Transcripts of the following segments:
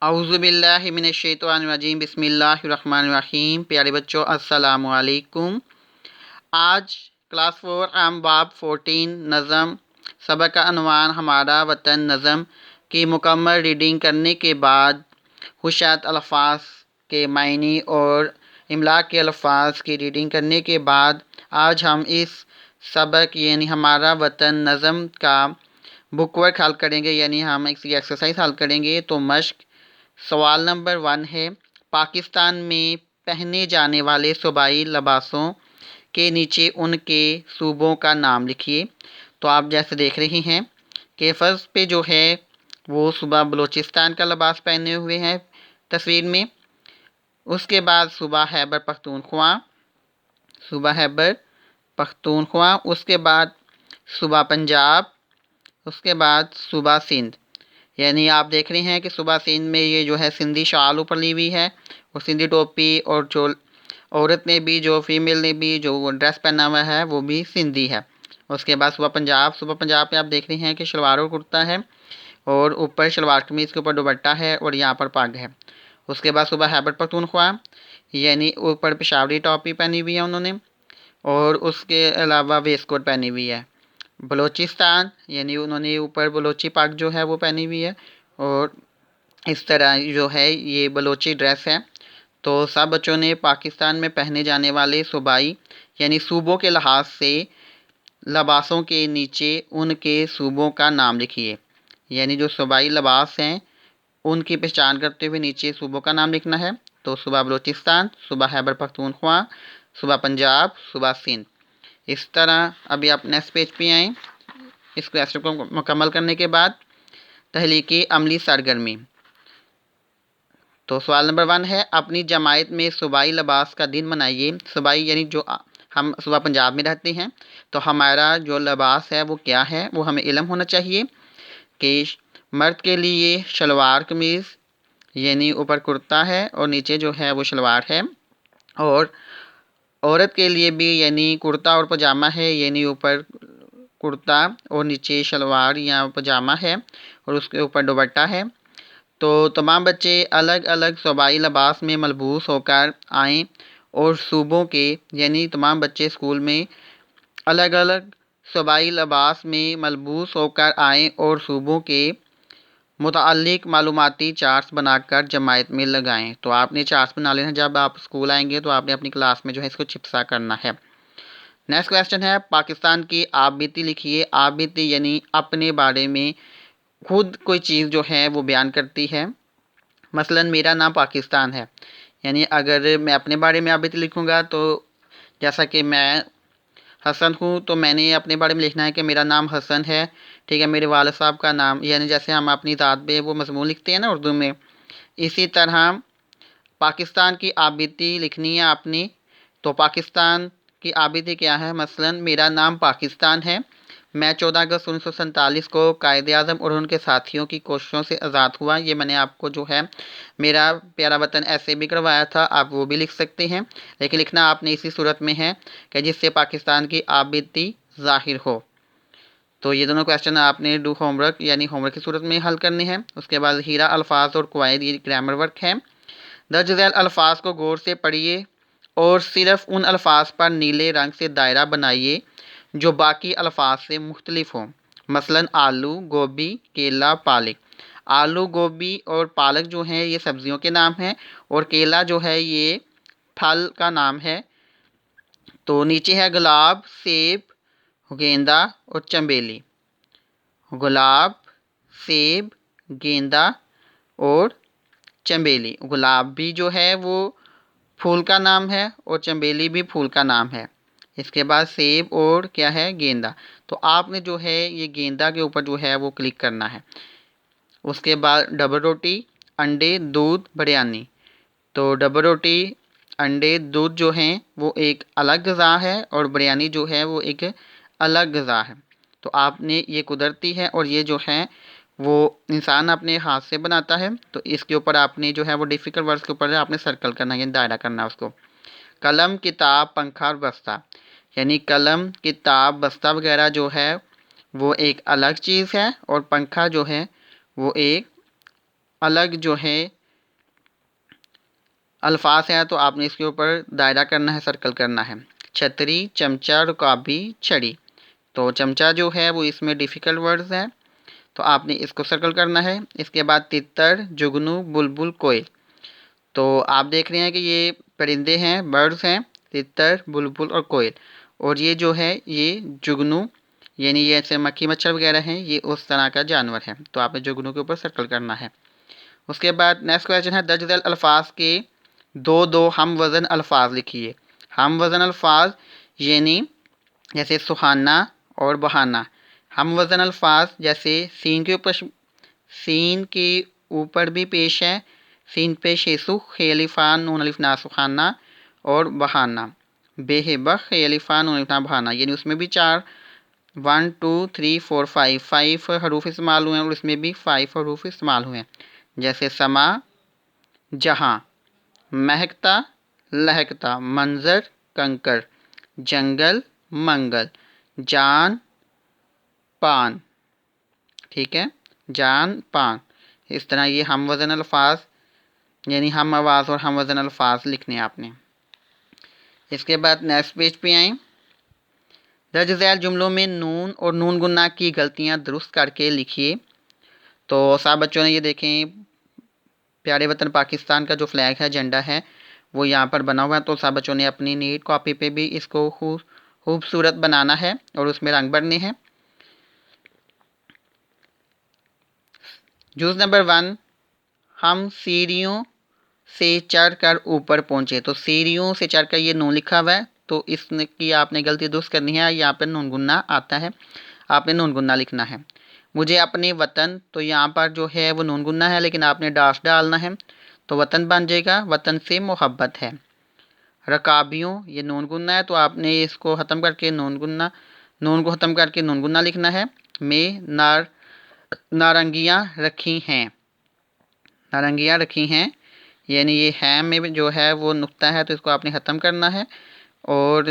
औज़ुबिल्लाहि मिनश्शैतानिर्रजीम बिस्मिल्लाहिर्रहमानिर्रहीम। प्यारे बच्चों अस्सलामु अलैकुम। आज क्लास 4 आम बाब 14 नज़म सबक का अनवान हमारा वतन नज़म की मुकम्मल रीडिंग करने के बाद हुशात अल्फाज के मायने और इमला के अल्फाज की रीडिंग करने के बाद आज हम इस सबक यानी हमारा वतन नज़म का बुक वर्क हल करेंगे, यानी हम इसकी एक्सरसाइज हल करेंगे। तो मश्क सवाल नंबर 1 है, पाकिस्तान में पहने जाने वाले सूबाई लिबासों के नीचे उनके सूबों का नाम लिखिए। तो आप जैसे देख रही हैं कि फर्स्ट पे जो है वो सूबा बलूचिस्तान का लिबास पहने हुए हैं तस्वीर में। उसके बाद सूबा खैबर पख्तूनख्वा, उसके बाद सूबा पंजाब, उसके बाद सूबा सिंध। यानी आप देख रहे हैं कि सूबा सिंध में ये जो है सिंधी शाल ऊपर ली हुई है और सिंधी टोपी, और जो औरत ने भी, जो फीमेल ने भी जो ड्रेस पहना हुआ है वो भी सिंधी है। उसके बाद सूबा पंजाब में आप देख रहे हैं कि शलवार और कुर्ता है और ऊपर शलवार कमीज़ के ऊपर दुपट्टा है और यहाँ पर पग है। उसके बाद सूबा खैबर पख्तूनख्वा, यानी ऊपर पेशावरी टोपी पहनी हुई है उन्होंने और उसके अलावा वेस्ट कोट पहनी हुई है। बलूचिस्तान, यानी उन्होंने ऊपर बलोची पग जो है वो पहनी हुई है और इस तरह जो है ये बलोची ड्रेस है। तो सब बच्चों ने पाकिस्तान में पहने जाने वाले सूबाई यानी सूबों के लिहाज से लिबासों के नीचे उनके सूबों का नाम लिखिए। यानी जो सूबाई लिबास हैं उनकी पहचान करते हुए नीचे सूबों का नाम लिखना है। तो सूबा बलूचिस्तान, सूबा खैबर पख्तूनख्वा, सूबा पंजाब, सूबा सिंध। इस तरह अभी आप नेक्स्ट पेज पे आएँ। इस क्वेश्चन को मुकम्मल करने के बाद तहलीकी अमली सरगर्मी। तो सवाल नंबर 1 है, अपनी जमायत में सूबाई लिबास का दिन मनाइए। सूबाई यानी जो हम सूबा पंजाब में रहते हैं तो हमारा जो लिबास है वो क्या है, वो हमें इल्म होना चाहिए कि मर्द के लिए शलवार कमीज़ यानी ऊपर कुर्ता है और नीचे जो है वो शलवार है, और औरत के लिए भी यानी कुर्ता और पजामा है, यानी ऊपर कुर्ता और नीचे शलवार या पजामा है और उसके ऊपर दुपट्टा है। तो तमाम बच्चे अलग अलग सूबाई लिबास में मलबूस होकर आएँ और सूबों के यानी तमाम बच्चे स्कूल में अलग अलग सूबाई लिबास में मलबूस होकर आएँ और सूबों के मुताल्लिक मालूमाती चार्ट्स बनाकर जमायत में लगाएं। तो आपने चार्ट्स बना लेना, जब आप स्कूल आएंगे तो आपने अपनी क्लास में जो है इसको चिपसा करना है। नेक्स्ट क्वेश्चन है, पाकिस्तान की आप बीती लिखिए। आप बीती यानी अपने बारे में खुद कोई चीज़ जो है वो बयान करती है। मसलन मेरा नाम पाकिस्तान है, यानी अगर मैं अपने बारे में आप बीती लिखूँगा तो जैसा कि मैं हसन हूँ तो मैंने अपने बारे में लिखना है कि मेरा नाम हसन है, ठीक है। मेरे वालिद साहब का नाम, यानी जैसे हम अपनी ज़ात पे वो मज़मून लिखते हैं ना उर्दू में, इसी तरह पाकिस्तान की आबिदी लिखनी है आपने। तो पाकिस्तान की आबिदी क्या है, मसलन मेरा नाम पाकिस्तान है। मैं 14 अगस्त 1947 को कायद-ए-आज़म और उनके साथियों की कोशिशों से आज़ाद हुआ। ये मैंने आपको जो है मेरा प्यारा वतन ऐसे भी करवाया था, आप वो भी लिख सकते हैं, लेकिन लिखना आपने इसी सूरत में है कि जिससे पाकिस्तान की आबिदी ज़ाहिर हो। तो ये दोनों क्वेश्चन आपने डू होमवर्क यानी होमवर्क की सूरत में हल करने हैं। उसके बाद हीरा अल्फाज और कवायद, ये ग्रामर वर्क है। दर्ज झैल अल्फाज को गौर से पढ़िए और सिर्फ उन अल्फाज पर नीले रंग से दायरा बनाइए जो बाकी अल्फाज से मुख्तलिफ हों। मसलन आलू, गोभी, केला, पालक। आलू, गोभी और पालक जो हैं ये सब्जियों के नाम हैं और केला जो है ये फल का नाम है। तो नीचे है गुलाब, सेब, गेंदा और चमेली। गुलाब, सेब, गेंदा और चमेली। गुलाब भी जो है वो फूल का नाम है और चमेली भी फूल का नाम है। इसके बाद सेब और क्या है, गेंदा। तो आपने जो है ये गेंदा के ऊपर जो है वो क्लिक करना है। उसके बाद डबल रोटी, अंडे, दूध, बिरयानी। तो डबल रोटी, अंडे, दूध जो हैं वो एक अलग ग़िज़ा है और बिरयानी जो है वो एक अलग ग़िज़ा है। तो आपने ये कुदरती है और ये जो है वो इंसान अपने हाथ से बनाता है। तो इसके ऊपर आपने जो है वो डिफ़िकल्ट वर्ड्स के ऊपर आपने सर्कल करना है, यानी दायरा करना है उसको। कलम, किताब, पंखा और बस्ता। यानी कलम, किताब, बस्ता वगैरह जो है वो एक अलग चीज़ है और पंखा जो है वो एक अलग जो है अल्फाज है तो आपने इसके ऊपर दायरा करना है, सर्कल करना है। छतरी, चमचा, रुकाबी, छड़ी। तो चमचा जो है वो इसमें डिफ़िकल्ट वर्ड्स है तो आपने इसको सर्कल करना है। इसके बाद तितर, जुगनू, बुलबुल, कोयल। तो आप देख रहे हैं कि ये परिंदे हैं, बर्ड्स हैं, तितर, बुलबुल और कोयल। और ये जो है ये जुगनू, यानी ये ऐसे मक्खी मच्छर वगैरह हैं, ये उस तरह का जानवर है। तो आपने जुगनू के ऊपर सर्कल करना है। उसके बाद नेक्स्ट क्वेश्चन है, दर्ज झैल अल्फाज के दो दो हम वज़न अल्फाज लिखिए। हम वज़न अल्फाज यानी जैसे सुहाना और बहाना। हम वज़न अल्फाज जैसे सीन के ऊपर भी पेश है, सीन पेश येसु, खेलिफान, नून अलिफ ना सुहाना और बहाना। बेहिबख, खेलिफा, नून अलिफ ना बहाना, यानी उसमें भी 4 1 2 3 4 5 हरूफ इस्तेमाल हुए हैं और इसमें भी 5 हरूफ इस्तेमाल हुए हैं। जैसे समा, जहाँ, महकता, लहकता, मंजर, कंकर, जंगल, मंगल, जान, पान। ठीक है, जान, पान। इस तरह ये हम वज़न अल्फाज यानी हम आवाज़ और हम वज़न अल्फाज लिखने हैं आपने। इसके बाद नेक्स्ट पेज पे आएँ। दर्ज झैल जुमलों में नून और नून गुन्ना की गलतियाँ दुरुस्त करके लिखिए। तो सब बच्चों ने ये देखें, प्यारे वतन पाकिस्तान का जो फ्लैग है, झंडा है, वो यहाँ पर बना हुआ है। तो सब बच्चों ने अपनी नीट कॉपी पे भी इसको खूबसूरत बनाना है और उसमें रंग भरने हैं। जूस नंबर 1, हम सीढ़ियों से चढ़कर ऊपर पहुँचे। तो सीढ़ियों से चढ़कर ये नून लिखा हुआ है तो इसने की आपने गलती दुरुस्त करनी है। यहाँ पर नून गुन्ना आता है, आपने नून गुन्ना लिखना है। मुझे अपने वतन, तो यहाँ पर जो है वो नून गुन्ना है लेकिन आपने डाश डालना है तो वतन बन जाएगा, वतन से मोहब्बत है। रकाबियों, ये नून गुन्ना है तो आपने इसको ख़त्म करके नून को ख़त्म करके नून गुन्ना लिखना है। में नारंगियाँ रखी हैं, नारंगियाँ रखी हैं, यानी ये है में जो है वो नुक्ता है तो इसको आपने ख़त्म करना है। और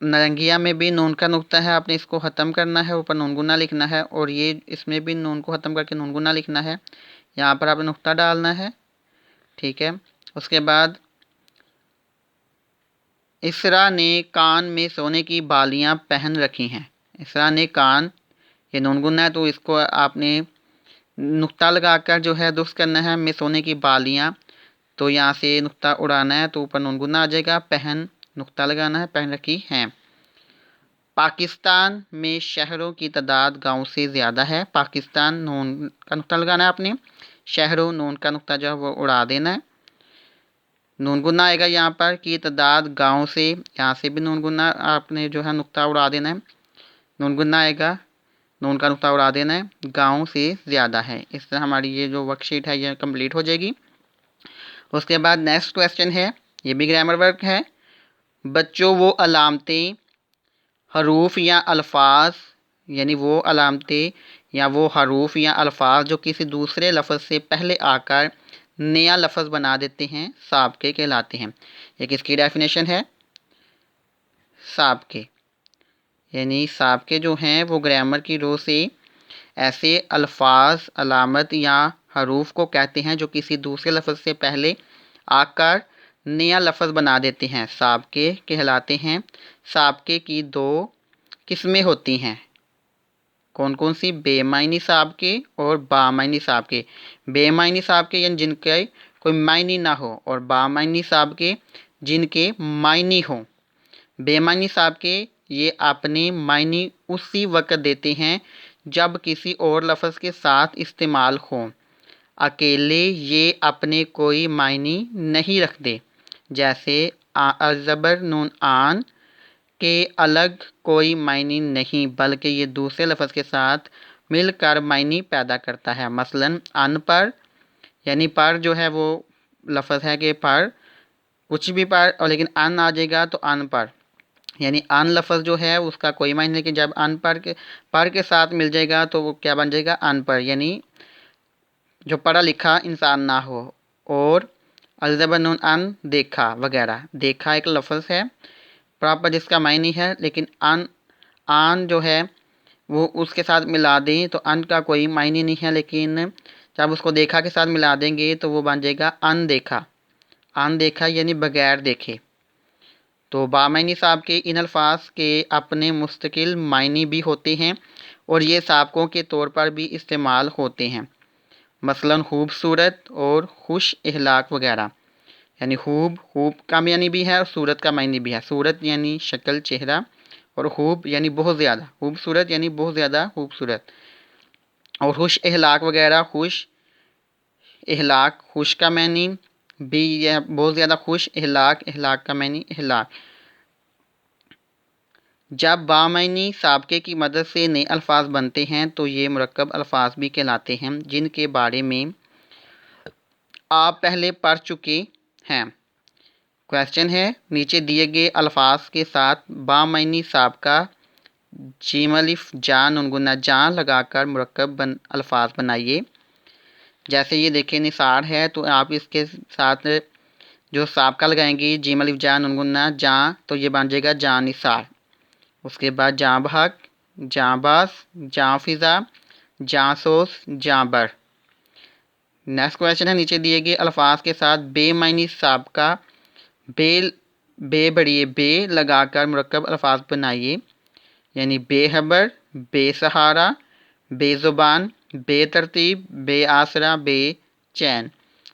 नारंगिया में भी नून का नुक्ता है, आपने इसको ख़त्म करना है, ऊपर नून गुना लिखना है। और ये इसमें भी नून को ख़त्म करके नून गुना लिखना है, यहाँ पर आपने नुक्ता डालना है। ठीक है, उसके बाद इसरा ने कान में सोने की बालियाँ पहन रखी हैं। इसरा ने कान, ये नून गुना है तो इसको आपने नुक्ता लगाकर जो है दुरुस्त करना है। में सोने की बालियाँ, तो यहाँ से नुक्ता उड़ाना है तो ऊपर नून गुना आ जाएगा। पहन, नुक्ता लगाना है, पहन रखी हैं। पाकिस्तान में शहरों की तादाद गाँव से ज़्यादा है। पाकिस्तान, नून का नुक्ता लगाना है आपने, शहरों, नून का नुक्ता जो है वो उड़ा देना है। नून गुना आएगा यहाँ पर कि तादाद गाँव से, यहाँ से भी नून गुना आपने जो है नुक्ता उड़ा देना है। नून गुना आएगा, नून का नुक्ता उड़ा देना है, गाँव से ज़्यादा है। इस तरह हमारी ये जो वर्कशीट है ये कंप्लीट हो जाएगी। उसके बाद नेक्स्ट क्वेश्चन है, ये भी ग्रामर वर्क है। बच्चों, वो अलामतें, हरूफ या अल्फाज, यानी वो अलामतें या वो हरूफ या अल्फाज जो किसी दूसरे लफ्ज़ से पहले आकर नया लफ्ज़ बना देते हैं, साबके कहलाते हैं। एक इसकी डेफिनेशन है, साबके यानी साबके जो हैं वो ग्रामर की रो से ऐसे अल्फाज, अलामत या हरूफ को कहते हैं जो किसी दूसरे लफ्ज़ से पहले आकर नया लफ्ज़ बना देते हैं, साबके कहलाते हैं। साबके की 2 किस्में होती हैं, कौन कौन सी? बेमायनी साबके और बामायनी साबके। बेमायनी साबके यानी जिनके कोई मायनी ना हो, और बामायनी साबके जिनके मायनी हों। बेमायनी साबके ये अपने मायने उसी वक्त देते हैं जब किसी और लफ्ज़ के साथ इस्तेमाल हों। अकेले ये अपने कोई मायने नहीं रखते। जैसे अज़बर नून आन के अलग कोई मायने नहीं, बल्कि ये दूसरे लफ्ज़ के साथ मिलकर मायने पैदा करता है। मसलन अनपढ़, यानी पर जो है वो लफ्ज़ है कि पर, कुछ भी पर, और लेकिन अन आ जाएगा तो अनपढ़, यानी अन लफ्ज़ जो है उसका कोई मायने नहीं, लेकिन जब अनपढ़ के पर के साथ मिल जाएगा तो वो क्या बन जाएगा? अनपढ़, यानी जो पढ़ा लिखा इंसान ना हो। और अलज़बन अन, देखा वगैरह। देखा एक लफ्ज़ है प्रॉपर जिसका मायने है, लेकिन अन आन जो है वो उसके साथ मिला दें तो अन का कोई मायने नहीं है, लेकिन जब उसको देखा के साथ मिला देंगे तो वो बन जाएगा अनदेखा। अनदेखा यानी बगैर देखे। तो बामायनी साहब के इन अल्फाज के अपने मुस्तकिल मायने भी होते हैं और ये साबकों के तौर पर भी इस्तेमाल होते हैं। मसलन खूबसूरत और खुश इखलाक वगैरह। यानी खूब का मानी भी है और सूरत का मायने भी है। सूरत यानी शक्ल चेहरा और खूब यानी बहुत ज़्यादा, खूबसूरत यानी बहुत ज़्यादा खूबसूरत। और खुश इखलाक वगैरह, खुश इखलाक, खुश का मानी भी यह बहुत ज़्यादा खुश, इखलाक का मानी इखलाक। जब बामायनी साबके की मदद से नए अल्फाज बनते हैं तो ये मुरक्कब अल्फाज भी कहलाते हैं, जिनके बारे में आप पहले पढ़ चुके हैं। क्वेश्चन है, नीचे दिए गए अल्फाज के साथ बामायनी साबका जीम अलिफ जा नून गुन्ना जा लगाकर मुरक्कब अल्फाज बनाइए। जैसे ये देखिए निसार है तो आप इसके साथ जो साबका लगाएंगे जीम अलिफ जा नून गुन्ना जा, तो ये बन जाएगा जा निसार। उसके बाद जाँ बहक, जाँ बास, जाँ फिज़ा, जाँ सोस, जाँ बर। नेक्स्ट क्वेश्चन है, नीचे दिए गए अल्फाज के साथ बेमायनी साबका बे बड़िए बे लगाकर मुरक्कब अल्फाज बनाइए। यानी बेहबर, बेसहारा, बेज़ुबान, बेतरतीब, बेआसरा, बेचैन।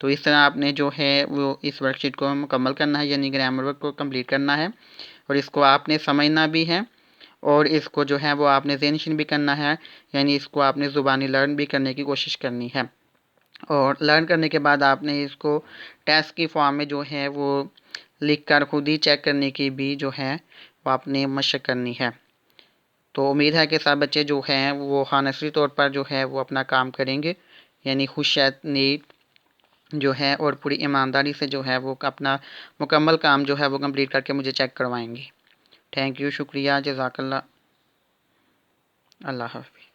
तो इस तरह आपने जो है वो इस वर्कशीट को मुकम्मल करना है, यानी ग्रामर वर्क को कंप्लीट करना है और इसको आपने समझना भी है और इसको जो है वो आपने ज़हन भी करना है, यानी इसको आपने ज़ुबानी लर्न भी करने की कोशिश करनी है। और लर्न करने के बाद आपने इसको टेस्ट की फॉर्म में जो है वो लिख कर खुद ही चेक करने की भी जो है वो आपने मशक करनी है। तो उम्मीद है कि सब बच्चे जो हैं वो हानसरी तौर पर जो है वो अपना काम करेंगे, यानी खुश नीट जो है और पूरी ईमानदारी से जो है वो अपना मुकम्मल काम जो है वो कंप्लीट करके मुझे चेक करवाएंगे। थैंक यू, शुक्रिया, जज़ाकल्लाह, अल्लाह हाफ़िज़।